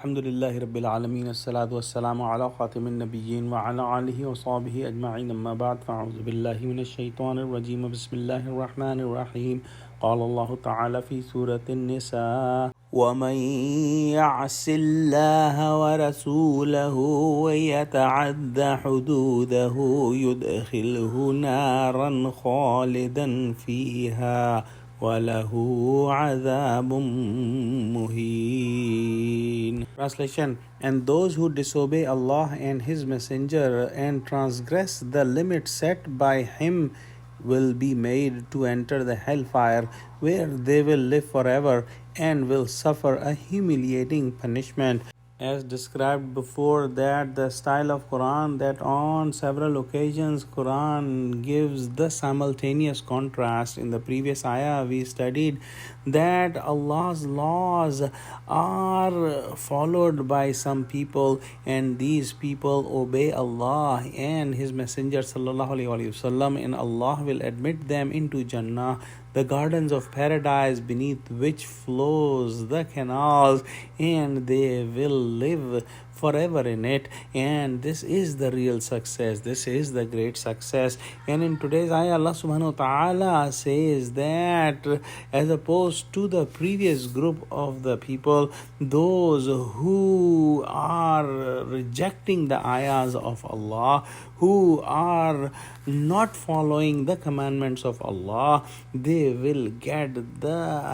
Alhamdulillahi Rabbil Alameen. As-salatu was-salamu ala khatimin nabiyyin wa ala alihi wa sahbihi ajma'in. Amma ba'd. Fa'udhu billahi minash shaitanir rajim. Bismillahir rahmanir rahim. Qala Allahu ta'ala fi Surah An-Nisa. وَمَن يَعْصِ اللَّهَ وَرَسُولَهُ وَيَتَعَدَّ حُدُودَهُ يُدْخِلْهُ نَارًا خَالِدًا فِيهَا وَلَهُ عَذَابٌ مُهِينٌ. Translation: And those who disobey Allah and His Messenger and transgress the limit set by Him will be made to enter the hellfire, where they will live forever and will suffer a humiliating punishment. As described before, that the style of Quran, that on several occasions Quran gives the simultaneous contrast. In the previous ayah we studied that Allah's laws are followed by some people, and these people obey Allah and His Messenger sallallahu alaihi wasallam, and Allah will admit them into Jannah, the gardens of paradise beneath which flows the canals, and they will live forever in it. And this is the real success. This is the great success. And in today's ayah, Allah subhanahu wa ta'ala says that as opposed to the previous group of the people, those who are rejecting the ayahs of Allah, who are not following the commandments of Allah, they will get the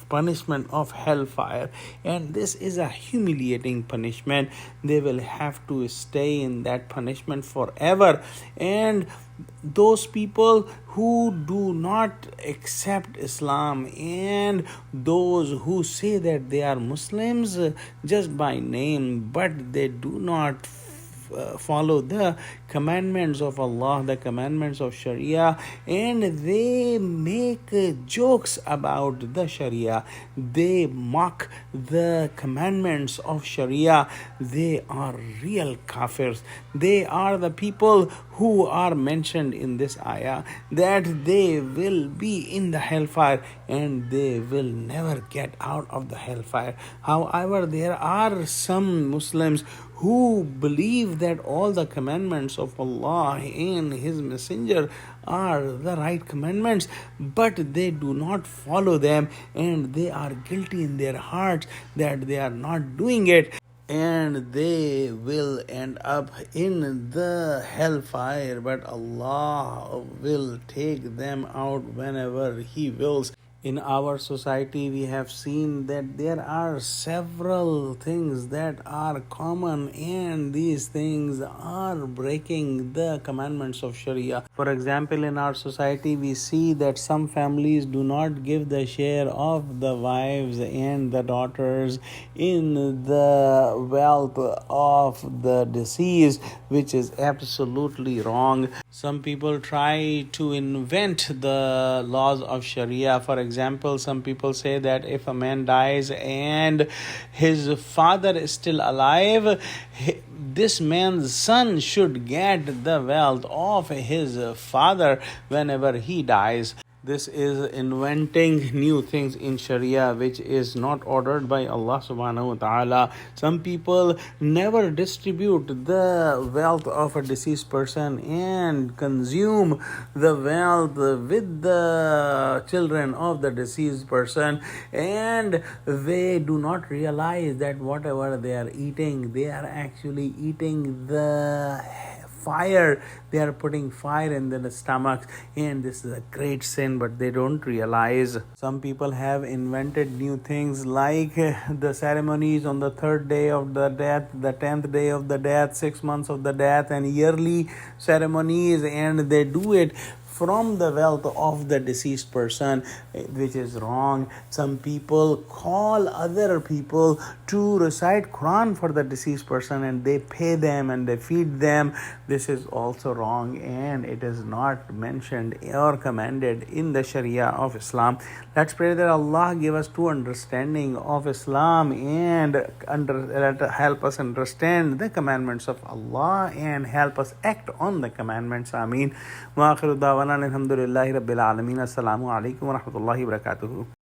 punishment of hellfire, and this is a humiliating punishment. They will have to stay in that punishment forever. And those people who do not accept Islam and those who say that they are Muslims just by name, but they do not follow the commandments of Allah, the commandments of Sharia, and they make jokes about the Sharia. They mock the commandments of Sharia. They are real kafirs. They are the people who are mentioned in this ayah, that they will be in the hellfire and they will never get out of the hellfire. However, there are some Muslims who believe that all the commandments of Allah and His Messenger are the right commandments, but they do not follow them, and they are guilty in their hearts that they are not doing it, and they will end up in the hellfire, but Allah will take them out whenever He wills. In our society, we have seen that there are several things that are common, and these things are breaking the commandments of Sharia. For example, in our society, we see that some families do not give the share of the wives and the daughters in the wealth of the deceased, which is absolutely wrong. Some people try to invent the laws of Sharia. For example, some people say that if a man dies and his father is still alive, this man's son should get the wealth of his father whenever he dies. This is inventing new things in Sharia, which is not ordered by Allah subhanahu wa ta'ala. Some people never distribute the wealth of a deceased person and consume the wealth with the children of the deceased person, and they do not realize that whatever they are eating, they are actually eating the fire. They are putting fire in their stomachs, and this is a great sin, but they don't realize. Some people have invented new things like the ceremonies on the 3rd day of the death, the 10th day of the death, 6 months of the death, and yearly ceremonies, and they do it from the wealth of the deceased person, which is wrong. Some people call other people to recite Quran for the deceased person, and they pay them and they feed them. This is also wrong, and it is not mentioned or commanded in the Sharia of Islam. Let's pray that Allah give us true understanding of Islam and help us understand the commandments of Allah and help us act on the commandments. Ameen. Wa akhiru da'wana alhamdulillahi rabbil alameen. Assalamu alaikum wa rahmatullahi wa barakatuhu.